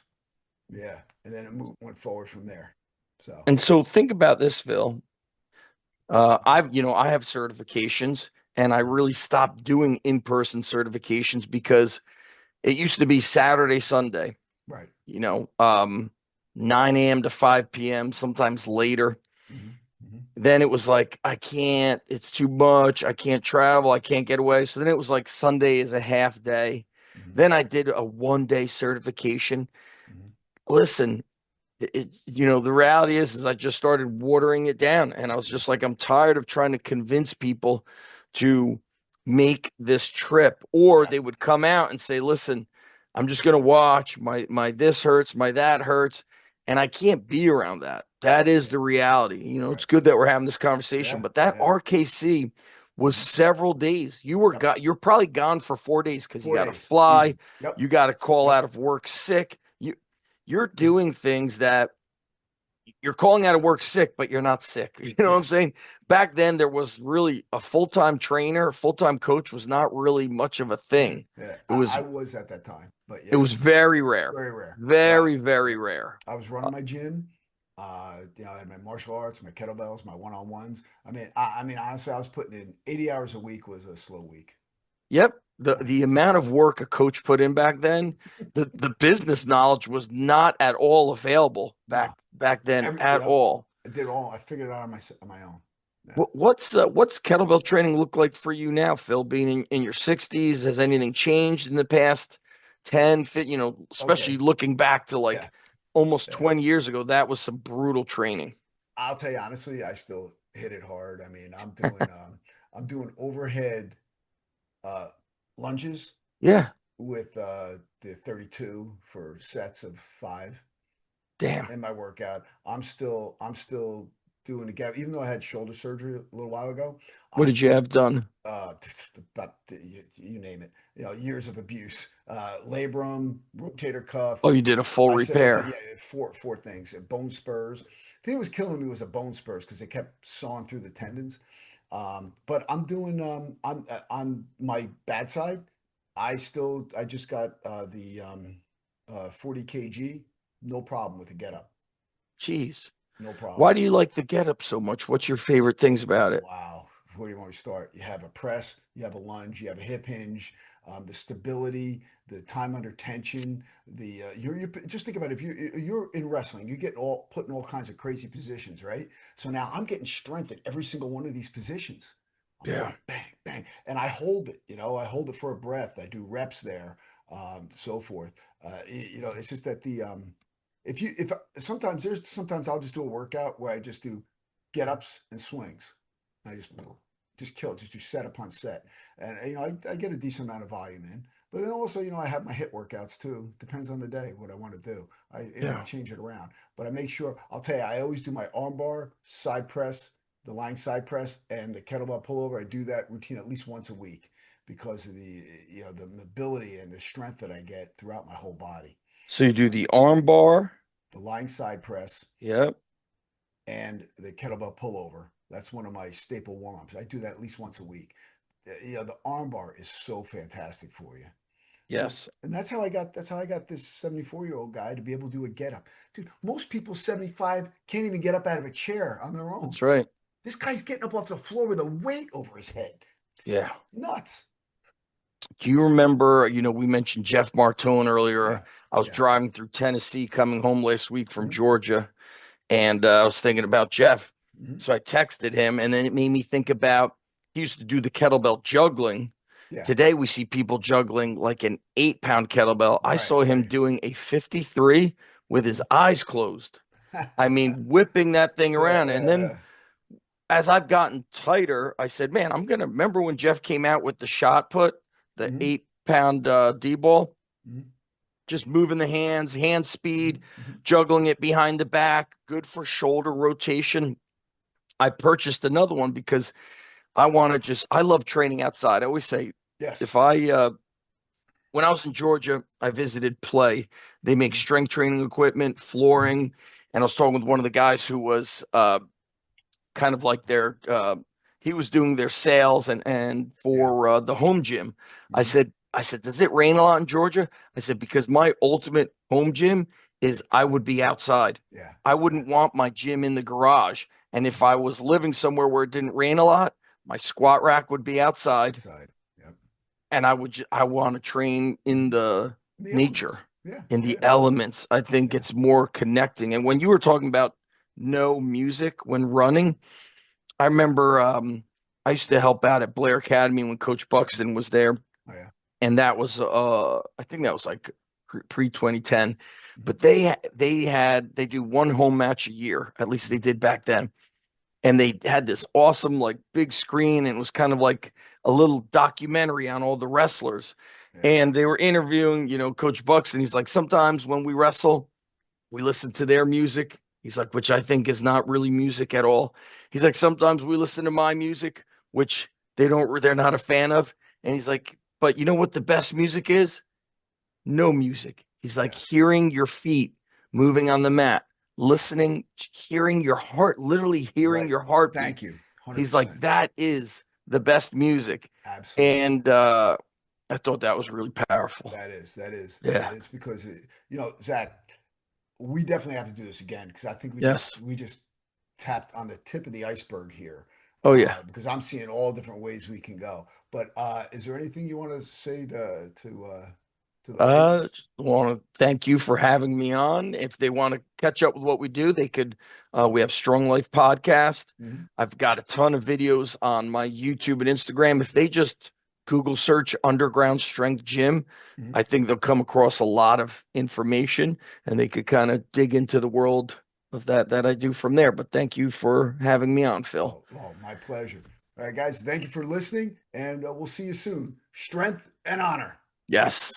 Yeah, and then went forward from there. So And so think about this, Phil. I have certifications and I really stopped doing in-person certifications because it used to be Saturday, Sunday, right. you know, um, 9 a.m. to 5 p.m., sometimes later. Hmm. Hmm. Then it was like, I can't, it's too much. I can't travel. I can't get away. So then it was like Sunday is a half day. Hmm. Then I did a 1 day certification. Hmm. Listen, the reality is I just started watering it down. And I was Yeah. just like, I'm tired of trying to convince people to make this trip. Or Yeah. they would come out and say, listen, I'm just gonna watch my this hurts, my that hurts. And I can't be around that. That is Yeah. the reality. Right. It's good that we're having this conversation, Yeah. but that Yeah. RKC was Hmm. several days. You were Yep. you're probably gone for 4 days because you 4 days. got to fly, Easy. Yep. you got to call Yep. out of work sick. You're doing things that you're calling out of work sick, but you're not sick. You know what I'm Yeah. saying? Back then, there was really a full-time trainer, full-time coach was not really much of a Yeah. thing. Yeah. It I was was at that time, but it yeah, was very rare, very rare. Yeah. very Yeah. very rare. I was Uh, running my gym. I had my martial arts, my kettlebells, my one-on-ones. I mean, honestly, I was putting in 80 hours a week was a slow week. yep, the Yeah. the amount of work a coach put in back then, the business knowledge was not at all available No. back then at Yep. all. I did it all. I figured it out on my own. Yeah. What's kettlebell training look like for you now, Phil? Being in your 60s, has anything changed in the past 10, 50, especially Okay. looking back to Yeah. like almost Yeah. 20 years ago, that was some brutal training. I'll tell you honestly, I still hit it hard. I mean, I'm doing overhead uh lunges Yeah, with the 32 for sets of 5 damn. in my workout. I'm still doing a get, even though I had shoulder surgery a little while ago. What I'm did you still have done? uh, about you name it. Years of abuse, labrum, rotator cuff, Oh, you did a full yeah, repair. four things. Bone spurs. The thing that was killing me was the bone spurs because they kept sawing through the tendons. But I'm doing on my bad side. I just got the 40 kg. No problem with the get up. Jeez. No Why problem. do you like the get up so much? What's your favorite things about it? Wow. Where do you want to start? You have a press, you have a lunge, you have a hip hinge, the stability, the time under tension. You're just think about it. If you're in wrestling, you get all put in all kinds of crazy positions, right? So now I'm getting strength at every single one of these positions. I'm Yeah. going bang, bang, and I hold it. I hold it for a breath. I do reps there, so forth. It's just that if sometimes I'll just do a workout where I just do get ups and swings. I just kill it, just do set upon set, and I get a decent amount of volume in. But then also, I have my hit workouts too. Depends on the day what I want to do. I Yeah. change it around, but I make sure. I'll tell you, I always do my armbar, side press, the lying side press, and the kettlebell pullover. I do that routine at least once a week because of the mobility and the strength that I get throughout my whole body. So you do the arm bar. The lying side press Yep. and the kettlebell pullover. That's one of my staple warm ups. I do that at least once a week. The arm bar is so fantastic for you. Yes. And that's how I got this 74-year-old guy to be able to do a get up. Dude, most people 75 can't even get up out of a chair on their own. That's right. This guy's getting up off the floor with a weight over his head. It's Yeah. nuts. Do you remember, we mentioned Jeff Martone earlier. Yeah. I was Yeah. driving through Tennessee coming home last week from Mhm. Georgia, and I was thinking about Jeff. Mhm. So I texted him, and then it made me think about he used to do the kettlebell juggling. Yeah. Today we see people juggling like an 8-pound kettlebell. I Right, saw him right. doing a 53 with his Mhm. eyes closed. I mean, whipping that thing Yeah, around. And yeah, then yeah. as I've gotten tighter, I said, man, I'm going to remember when Jeff came out with the shot put, the Mhm. 8-pound D ball, Mhm. just moving the hands, hand speed, Mhm. Mhm. juggling it behind the back, good for shoulder rotation. I purchased another one because I love training outside. I always say, Yes. if when I was in Georgia, I visited Play. They make Mhm. strength training equipment, Mhm. flooring, and I was talking with one of the guys who was kind of like he was doing their sales and Yeah. for the home gym. Mhm. I said, does it rain a lot in Georgia? I said, because my ultimate home gym is I would be outside. Yeah. I Yeah. wouldn't want my gym in the garage. And if Mhm. I was living somewhere where it didn't rain a lot, my squat rack would be outside Outside. Yep. and I want to train in Mhm. the The nature, elements. Yeah. in the Yeah. elements. I think Yeah. it's more connecting. And when you were talking about no music when running, I remember I used to help out at Blair Academy when Coach Buxton was there, Oh yeah. and that was I think that was like pre 2010. Mhm. But they do one home match a year, at least they Mhm. did back then, and they had this awesome like big screen, and it was kind of like a little documentary on all the wrestlers, Yeah. and they were interviewing Coach Buxton. He's like, sometimes when we wrestle, we listen to their music. He's like, which I think is not really music at all. He's like, sometimes we listen to my music, which they're not a fan of. And he's like, but you know what the best music is? No music. He's like, Yeah. hearing your feet moving on the mat, listening, hearing your heart, literally hearing Right. your heartbeat. Thank you. He's like, 100%. that is the best music. Absolutely. And I thought that was really powerful. That is. That is. Yeah. It's because Zach, we definitely have to do this again because I think we Yes. just we just tapped on the tip of the iceberg here. Oh, yeah. Because I'm seeing all different ways we can go. But is there anything you want to say to the ladies? Just want to thank you for having me on. If they want to catch up with what we do, they could. We have Strong Life Podcast. Mhm. I've got a ton of videos on my YouTube and Instagram. If they just Google search Underground Strength Gym, Mhm. I think they'll come across a lot of information and they could kind of dig into the world of that I do from there. But thank you for having me on, Phil. Oh, my pleasure. All right, guys, thank you for listening, and we'll see you soon. Strength and honor. Yes.